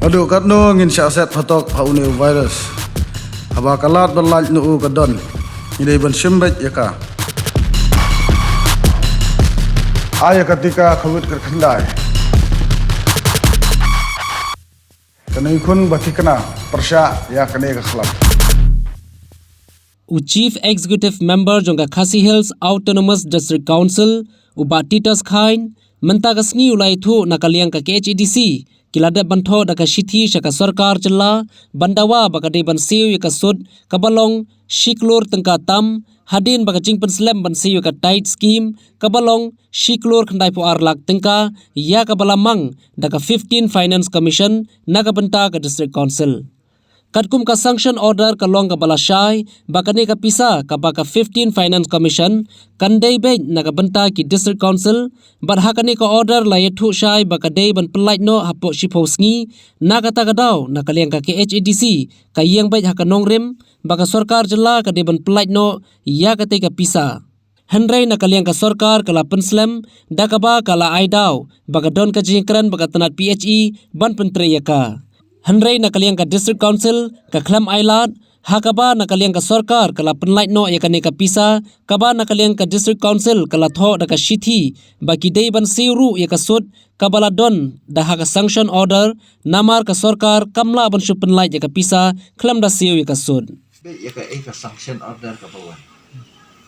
Adu kat no ngin syaset patok paune virus. Haba kalat berlaj nu kadon. Ini ban simbet ya ka. Aya ketika kawit kerkendai. Kena ikun baki kena persya ya kena kekhlam. Chief Executive Member jongka Khasi Hills Autonomous District Council uba Titus Khain mentagasni ulai thu nakaliang ka KHEDC kilada bantho daka shithi shaka sarkar challa bandawa bakade bansiu ka sud kabalong shiklor tengka tam hadin baka jingpen slam bansiu ka tight scheme kabalong shiklor khandai pu arlak tengka ya kabalamang daka 15 Finance Commission naga banta ka District Council Katkum ka sanction order ka long ka balashai bakane ka pisa ka baka 15 Finance Commission kandai be nagabanta ki District Council bar hakane ka order la yethu shai bakadei ban pelait no hapo shiposngi nagata kadau nakaliang ka KHEDC ka yang be hakanong rim baka sarkar jela ka de ban pelait no ya kate ka pisa Henry nakaliang ka sarkar kala penslam dakaba kala aidau bagadon ka jingkran bakatanat PHE ban pentreyaka Henry nakaliang ka District Council ka Khlam Ailat hakaba nakaliang ka sarkar kala penlait no yakane ka pisa kaba nakaliang ka District Council kala tho daka shithi baki dei ban siru yakasud kabala don daha ka sanction order namar ka sarkar kamla ban shu penlait yaka pisa Khlam da siu yakasud yaka ka sanction order ka bawan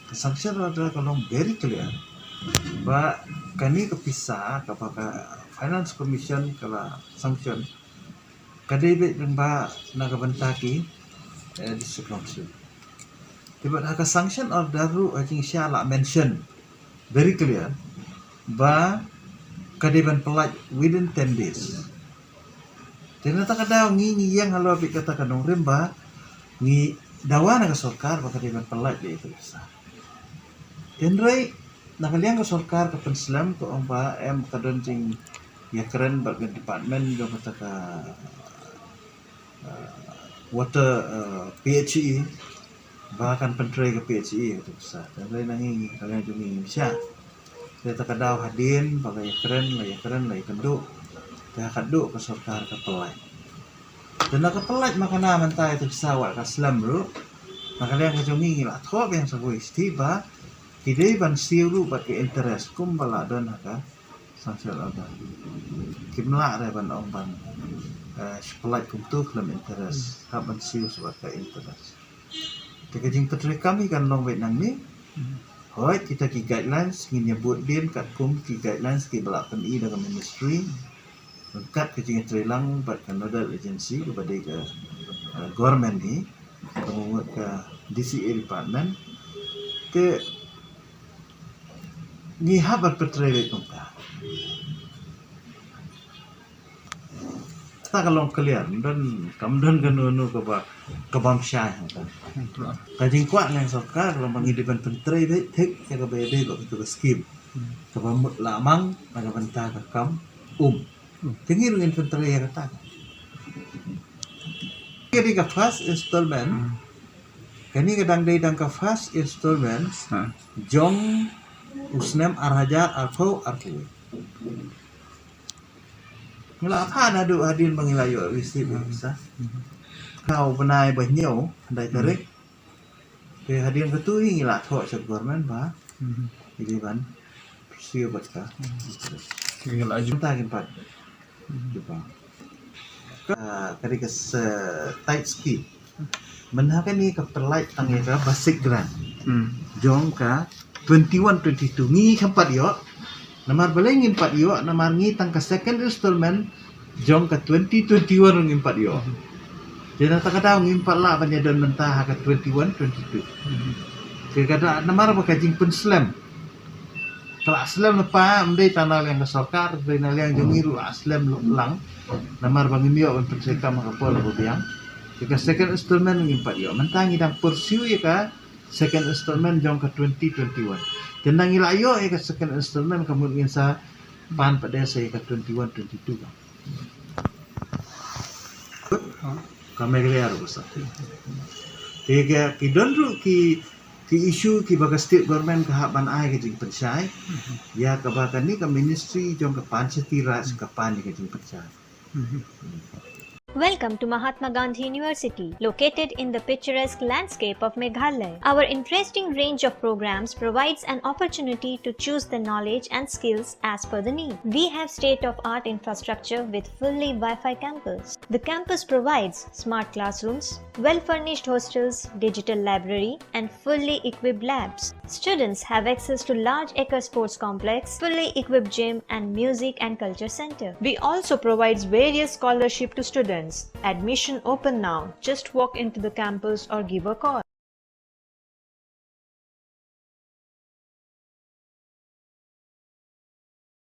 ka sanction order ka long very clear ba kani ka pisa ka baka Finance Commission kala sanction kadebe dan ba nagabantaki District Council. Tiba ada sanction order ru ajing syala mention very clear ba kadeban pelaj within 10 days. Ternyata kadang ngi yang halau bi kata kanong remba ngi dawa naga sarkar ba kadeban pelaj di itu bisa. Tenrai nakaliang ka sarkar ka penslam ko ang ba em kadon jing ya keren bagian department do kata ka water PHE bahkan penteri ke PHE itu besar dan lain nangi kalian cumi bisa kita kadau hadin bagai keren lah kenduk dah kaduk ke sarkar ke pelai dan nak pelai makana mentai itu bisa wak ke Islam bro maka kalian ke cumi lah thok yang sabui tiba kidai ban siru bagi interest kum bala don haka sanction ada kimla ada ban ong ban pelaj untuk dalam interest haban siu sebagai interest tekajing petri kami kan long wait nang ni hoi kita ki guidelines ngin nyebut din kat kum ki guidelines ki belakan i dengan ministry kat kajing trilang bat kan nodal agency kepada ke government ni kemudian ke DCA department ke ni haban petri wait nungka tak kalau clear dan kemudian kanu ke bangsa kajing kuat yang sarkar kalau mengidipan penteri tek ya ke bede kok itu skim ke lamang pada benta ke kam tinggi dengan penteri ya kata jadi ke first installment kini kadang day dan ke first installment jong usnem arhajar arko mula apa nadu hadin mengilayo wisi bisa kau benai banyo dai tarik ke hadin ketui ngila thok sa government ba jadi ban siu batka ngila junta kin pat diba kari ke tight scheme menhakan ni ke pelait angga basic grant jong ka 21-22 ngi kampat yo namar balengin 4 yo namar ngi tangka second installment jong ka 2021 ngi 4 yo jadi tak kadang ngi 4 la banyadon mentah ka 21-22 ke kada namar bakajing pun slam kalau slam lepa mdai tanal yang sarkar benal yang jongiru slam lang namar bangim yo un perseka makapol bubiang ke second installment ngi 4 yo mentah ngi dang pursue ya ka second installment jong ka 2021 Tendang ilayo ke second installment kemudian sa pan pada saya ke 21-22 kami clear besar tiga kidon ru ki isu ki baga state government ke hak ban ai ke jing percaya ya ke bakan ni ke ministry jong ke pan setiras ke pan ke jing percaya Welcome to Mahatma Gandhi University, located in the picturesque landscape of Meghalaya. Our interesting range of programs provides an opportunity to choose the knowledge and skills as per the need. We have state-of-art infrastructure with fully Wi-Fi campus. The campus provides smart classrooms, well-furnished hostels, digital library, and fully equipped labs. Students have access to large acre sports complex, fully equipped gym, and music and culture center. We also provides various scholarship to students. Admission open now. Just walk into the campus or give a call.